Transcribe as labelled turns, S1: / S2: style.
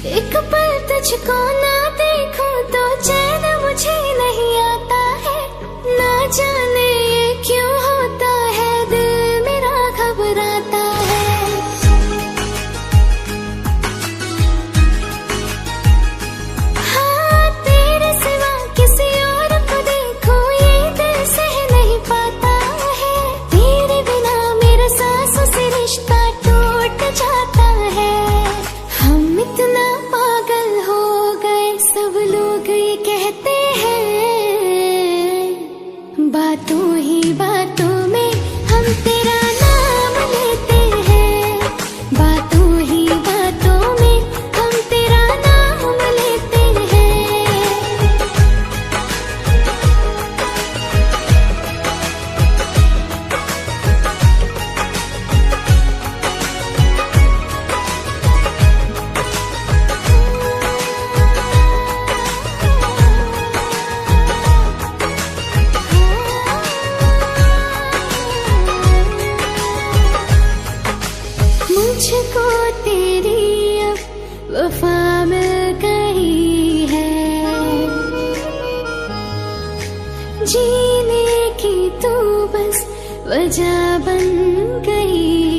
S1: एक पल तुझको ना देखूं तो चैन मुझे नहीं आता है। ना जाने ये क्यों होता है, दिल मेरा घबराता है। हाँ, तेरे सिवा किसी और को देखूं ये दिल सह नहीं पाता है। तेरे बिना मेरा सांसों से रिश्ता टूट जाता है। हम इतना पागल हो गए, सब लोग ये कहते हैं। बातों ही बातों में हम तेरा नाम लेते हैं। बातों ही बातों में हम तेरा नाम लेते हैं। मुझको तेरी अब वफा मिल गई है। जीने की तू बस वजह बन गई